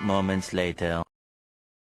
moments later.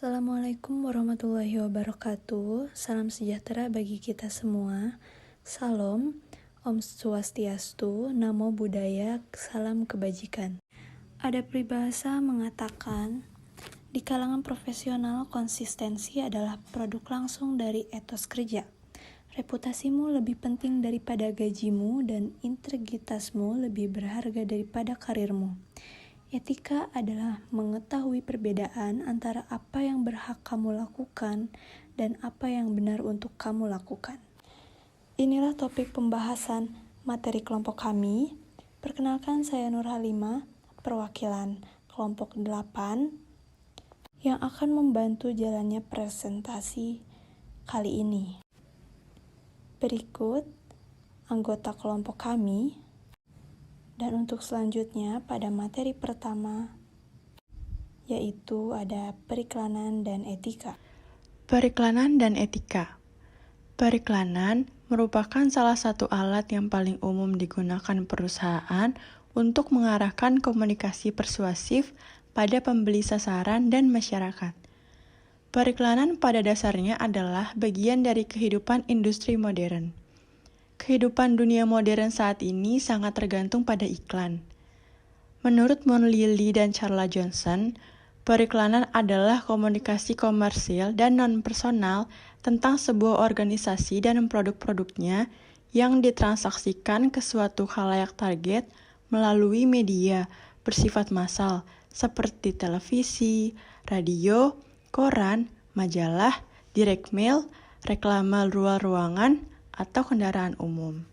Assalamualaikum warahmatullahi wabarakatuh. Salam sejahtera bagi kita semua. Salam, Om Swastiastu, Namo Buddhaya, salam kebajikan. Ada peribahasa mengatakan, di kalangan profesional konsistensi adalah produk langsung dari etos kerja. Reputasimu lebih penting daripada gajimu dan integritasmu lebih berharga daripada karirmu. Etika adalah mengetahui perbedaan antara apa yang berhak kamu lakukan dan apa yang benar untuk kamu lakukan. Inilah topik pembahasan materi kelompok kami. Perkenalkan, saya Nur Halimah, perwakilan kelompok 8 yang akan membantu jalannya presentasi kali ini. Berikut anggota kelompok kami. Dan untuk selanjutnya pada materi pertama, yaitu ada periklanan dan etika. Periklanan dan etika. Periklanan merupakan salah satu alat yang paling umum digunakan perusahaan untuk mengarahkan komunikasi persuasif pada pembeli sasaran dan masyarakat. Periklanan pada dasarnya adalah bagian dari kehidupan industri modern. Kehidupan dunia modern saat ini sangat tergantung pada iklan. Menurut Mon Lilly dan Charles Johnson, periklanan adalah komunikasi komersil dan non-personal tentang sebuah organisasi dan produk-produknya yang ditransaksikan ke suatu khalayak target melalui media bersifat massal seperti televisi, radio, koran, majalah, direct mail, reklame luar ruangan, atau kendaraan umum.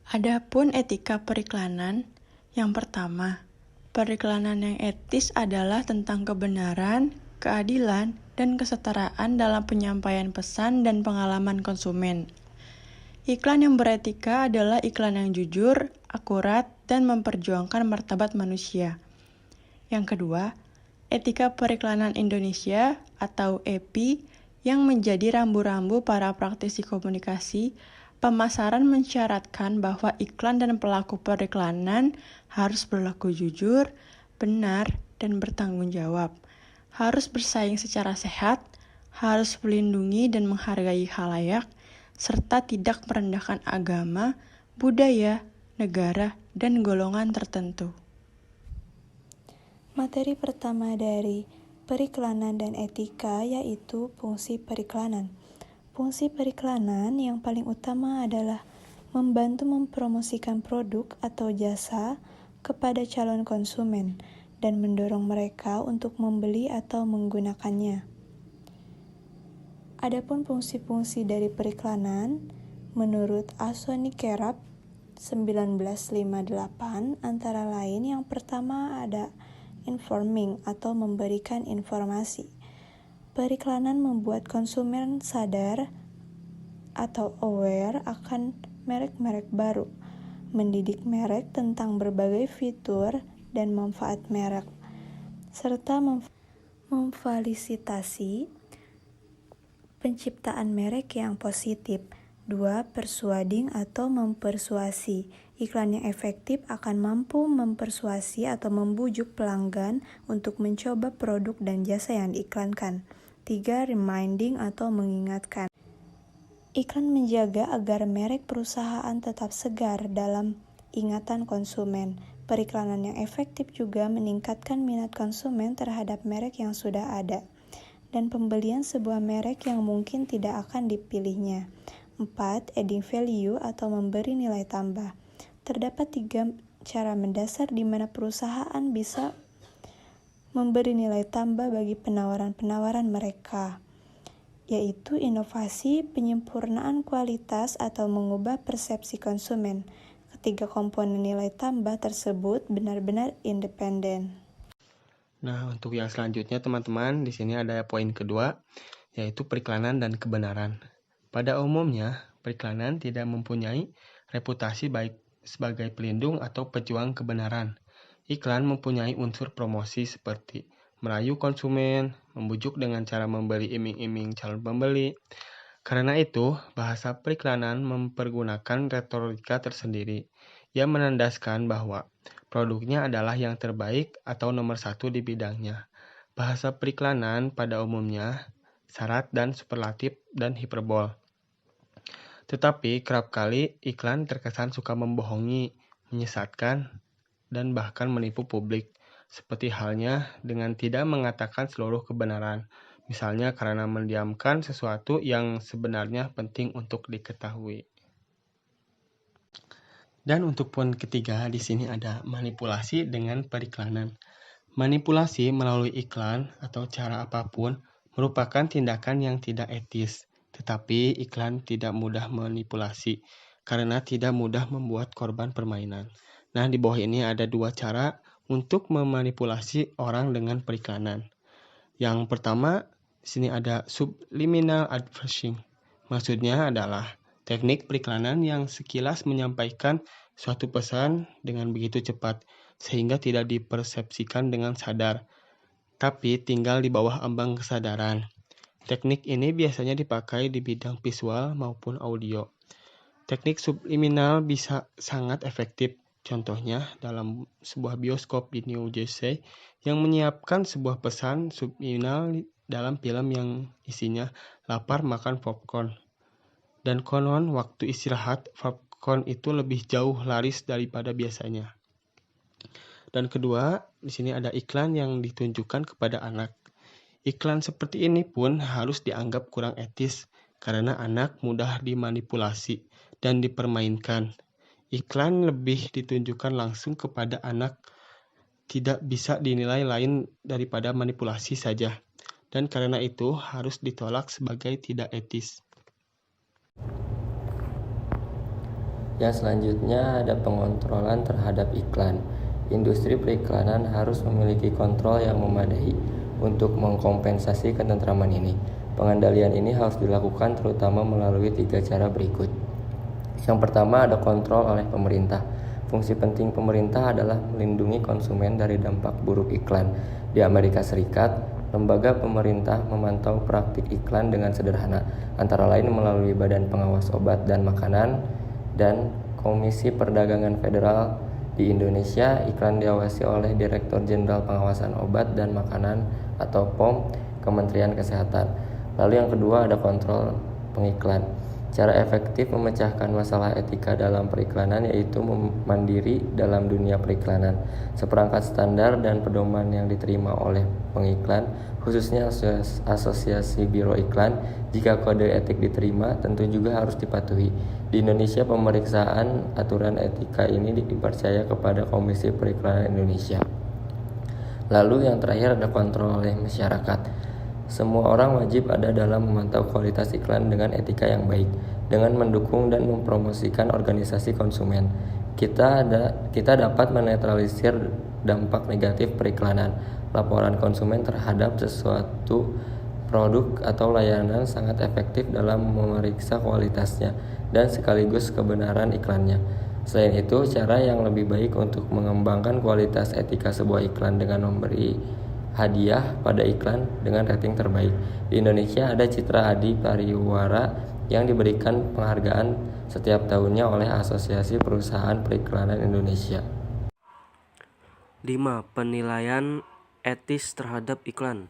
Adapun etika periklanan, yang pertama, periklanan yang etis adalah tentang kebenaran, keadilan, dan kesetaraan dalam penyampaian pesan dan pengalaman konsumen. Iklan yang beretika adalah iklan yang jujur, akurat, dan memperjuangkan martabat manusia. Yang kedua, etika periklanan Indonesia atau EPI yang menjadi rambu-rambu para praktisi komunikasi. Pemasaran mensyaratkan bahwa iklan dan pelaku periklanan harus berlaku jujur, benar, dan bertanggung jawab. Harus bersaing secara sehat, harus melindungi dan menghargai khalayak, serta tidak merendahkan agama, budaya, negara, dan golongan tertentu. Materi pertama dari periklanan dan etika yaitu fungsi periklanan. Fungsi periklanan yang paling utama adalah membantu mempromosikan produk atau jasa kepada calon konsumen dan mendorong mereka untuk membeli atau menggunakannya. Adapun fungsi-fungsi dari periklanan, menurut Anthony Carab 1958, antara lain yang pertama ada informing atau memberikan informasi. Periklanan membuat konsumen sadar atau aware akan merek-merek baru, mendidik merek tentang berbagai fitur dan manfaat merek, serta memfasilitasi penciptaan merek yang positif. 2. Persuading atau mempersuasi. Iklan yang efektif akan mampu mempersuasi atau membujuk pelanggan untuk mencoba produk dan jasa yang diiklankan. 3. Reminding atau mengingatkan. Iklan menjaga agar merek perusahaan tetap segar dalam ingatan konsumen. Periklanan yang efektif juga meningkatkan minat konsumen terhadap merek yang sudah ada dan pembelian sebuah merek yang mungkin tidak akan dipilihnya. 4. Adding value atau memberi nilai tambah. Terdapat 3 cara mendasar di mana perusahaan bisa memberi nilai tambah bagi penawaran-penawaran mereka, yaitu inovasi, penyempurnaan kualitas, atau mengubah persepsi konsumen. Ketiga komponen nilai tambah tersebut benar-benar independen. Nah, untuk yang selanjutnya teman-teman, di sini ada poin kedua, yaitu periklanan dan kebenaran. Pada umumnya, periklanan tidak mempunyai reputasi baik sebagai pelindung atau pejuang kebenaran. Iklan mempunyai unsur promosi seperti merayu konsumen, membujuk dengan cara membeli iming-iming calon pembeli. Karena itu, bahasa periklanan mempergunakan retorika tersendiri yang menandaskan bahwa produknya adalah yang terbaik atau nomor satu di bidangnya. Bahasa periklanan pada umumnya syarat dan superlatif dan hiperbol. Tetapi kerap kali iklan terkesan suka membohongi, menyesatkan, dan bahkan menipu publik, seperti halnya dengan tidak mengatakan seluruh kebenaran, misalnya karena mendiamkan sesuatu yang sebenarnya penting untuk diketahui. Dan untuk poin ketiga, di sini ada manipulasi dengan periklanan. Manipulasi melalui iklan atau cara apapun merupakan tindakan yang tidak etis, tetapi iklan tidak mudah manipulasi karena tidak mudah membuat korban permainan. Nah, di bawah ini ada dua cara untuk memanipulasi orang dengan periklanan. Yang pertama, di sini ada subliminal advertising. Maksudnya adalah teknik periklanan yang sekilas menyampaikan suatu pesan dengan begitu cepat sehingga tidak dipersepsikan dengan sadar, tapi tinggal di bawah ambang kesadaran. Teknik ini biasanya dipakai di bidang visual maupun audio. Teknik subliminal bisa sangat efektif. Contohnya dalam sebuah bioskop di New Jersey yang menyiapkan sebuah pesan subliminal dalam film yang isinya lapar makan popcorn. Dan konon waktu istirahat popcorn itu lebih jauh laris daripada biasanya. Dan kedua, di sini ada iklan yang ditunjukkan kepada anak. Iklan seperti ini pun harus dianggap kurang etis karena anak mudah dimanipulasi dan dipermainkan. Iklan lebih ditunjukkan langsung kepada anak tidak bisa dinilai lain daripada manipulasi saja. Dan karena itu harus ditolak sebagai tidak etis. Yang selanjutnya ada pengontrolan terhadap iklan. Industri periklanan harus memiliki kontrol yang memadai untuk mengkompensasi ketentraman ini. Pengendalian ini harus dilakukan terutama melalui 3 cara berikut. Yang pertama ada kontrol oleh pemerintah. Fungsi penting pemerintah adalah melindungi konsumen dari dampak buruk iklan. Di Amerika Serikat, lembaga pemerintah memantau praktik iklan dengan sederhana, antara lain melalui Badan Pengawas Obat dan Makanan dan Komisi Perdagangan Federal. Di Indonesia, iklan diawasi oleh Direktur Jenderal Pengawasan Obat dan Makanan atau POM, Kementerian Kesehatan. Lalu yang kedua ada kontrol pengiklan. Cara efektif memecahkan masalah etika dalam periklanan yaitu mandiri dalam dunia periklanan. Seperangkat standar dan pedoman yang diterima oleh pengiklan, khususnya Asosiasi Biro Iklan, jika kode etik diterima tentu juga harus dipatuhi. Di Indonesia, pemeriksaan aturan etika ini dipercaya kepada Komisi Periklanan Indonesia. Lalu yang terakhir ada kontrol oleh masyarakat. Semua orang wajib ada dalam memantau kualitas iklan dengan etika yang baik, dengan mendukung dan mempromosikan organisasi konsumen. Kita dapat menetralisir dampak negatif periklanan. Laporan konsumen terhadap sesuatu produk atau layanan sangat efektif dalam memeriksa kualitasnya dan sekaligus kebenaran iklannya. Selain itu, cara yang lebih baik untuk mengembangkan kualitas etika sebuah iklan dengan memberi hadiah pada iklan dengan rating terbaik. Di Indonesia ada Citra Adi Pariwara yang diberikan penghargaan setiap tahunnya oleh Asosiasi Perusahaan Periklanan Indonesia. 5. Penilaian etis terhadap iklan.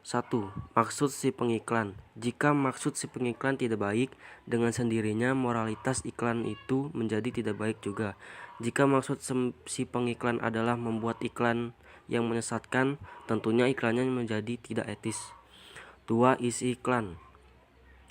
1. Maksud si pengiklan. Jika maksud si pengiklan tidak baik, dengan sendirinya moralitas iklan itu menjadi tidak baik juga. Jika maksud si pengiklan adalah membuat iklan yang menyesatkan, tentunya iklannya menjadi tidak etis. 2. Isi iklan.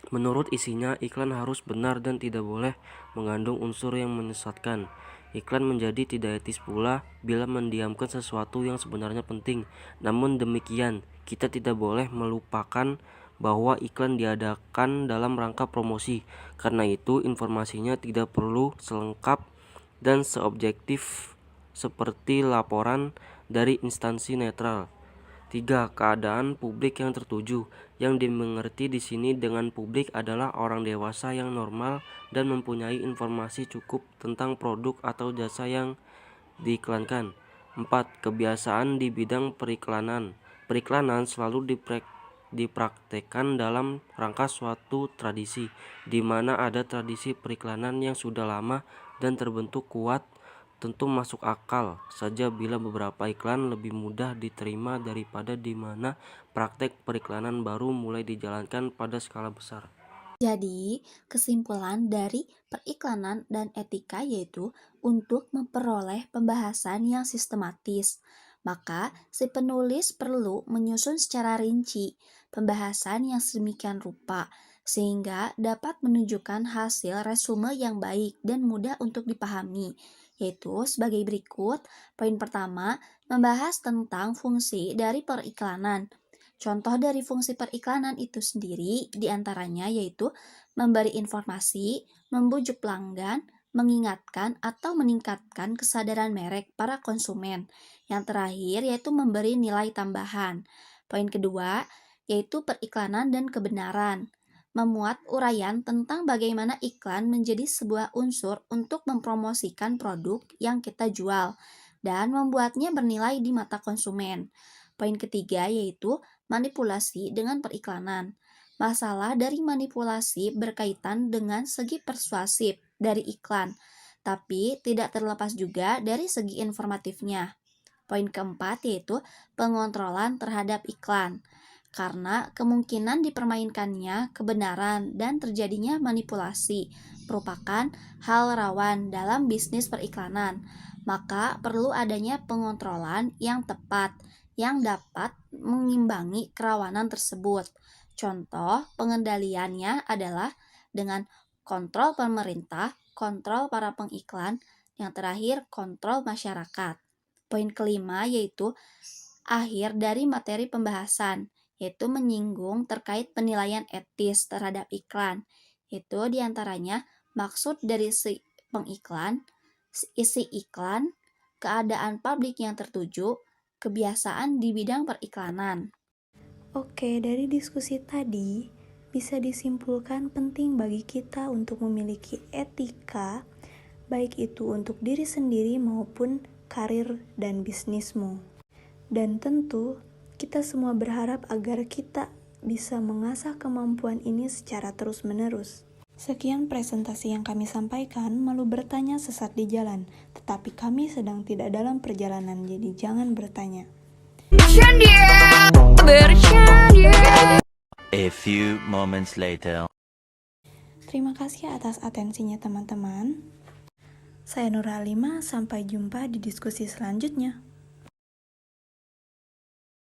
Menurut isinya, iklan harus benar dan tidak boleh mengandung unsur yang menyesatkan. Iklan menjadi tidak etis pula bila mendiamkan sesuatu yang sebenarnya penting. Namun demikian, kita tidak boleh melupakan bahwa iklan diadakan dalam rangka promosi. Karena itu, informasinya tidak perlu selengkap dan seobjektif seperti laporan dari instansi netral. 3. Keadaan publik yang tertuju. Yang dimengerti di sini dengan publik adalah orang dewasa yang normal dan mempunyai informasi cukup tentang produk atau jasa yang diiklankan. 4. Kebiasaan di bidang periklanan. Periklanan selalu dipraktekkan dalam rangka suatu tradisi, di mana ada tradisi periklanan yang sudah lama dan terbentuk kuat Tentu masuk akal saja bila beberapa iklan lebih mudah diterima daripada di mana praktek periklanan baru mulai dijalankan pada skala besar. Jadi, kesimpulan dari periklanan dan etika yaitu untuk memperoleh pembahasan yang sistematis. Maka, si penulis perlu menyusun secara rinci pembahasan yang sedemikian rupa sehingga dapat menunjukkan hasil resume yang baik dan mudah untuk dipahami, yaitu sebagai berikut. Poin pertama, membahas tentang fungsi dari periklanan. Contoh dari fungsi periklanan itu sendiri diantaranya yaitu memberi informasi, membujuk pelanggan, mengingatkan atau meningkatkan kesadaran merek para konsumen. Yang terakhir yaitu memberi nilai tambahan. Poin kedua yaitu periklanan dan kebenaran. Memuat uraian tentang bagaimana iklan menjadi sebuah unsur untuk mempromosikan produk yang kita jual dan membuatnya bernilai di mata konsumen. Poin ketiga yaitu manipulasi dengan periklanan. Masalah dari manipulasi berkaitan dengan segi persuasif dari iklan, tapi tidak terlepas juga dari segi informatifnya. Poin keempat yaitu pengontrolan terhadap iklan. Karena kemungkinan dipermainkannya kebenaran dan terjadinya manipulasi merupakan hal rawan dalam bisnis periklanan, maka perlu adanya pengontrolan yang tepat yang dapat mengimbangi kerawanan tersebut. Contoh pengendaliannya adalah dengan kontrol pemerintah, kontrol para pengiklan, yang terakhir kontrol masyarakat. Poin kelima yaitu akhir dari materi pembahasan, yaitu menyinggung terkait penilaian etis terhadap iklan. Itu diantaranya maksud dari si pengiklan, isi iklan, keadaan publik yang tertuju, kebiasaan di bidang periklanan. Oke, dari diskusi tadi bisa disimpulkan penting bagi kita untuk memiliki etika, baik itu untuk diri sendiri maupun karir dan bisnismu. Dan tentu kita semua berharap agar kita bisa mengasah kemampuan ini secara terus-menerus. Sekian presentasi yang kami sampaikan, malu bertanya sesat di jalan, tetapi kami sedang tidak dalam perjalanan, jadi jangan bertanya. A few moments later. Terima kasih atas atensinya teman-teman. Saya Nur Halimah, sampai jumpa di diskusi selanjutnya.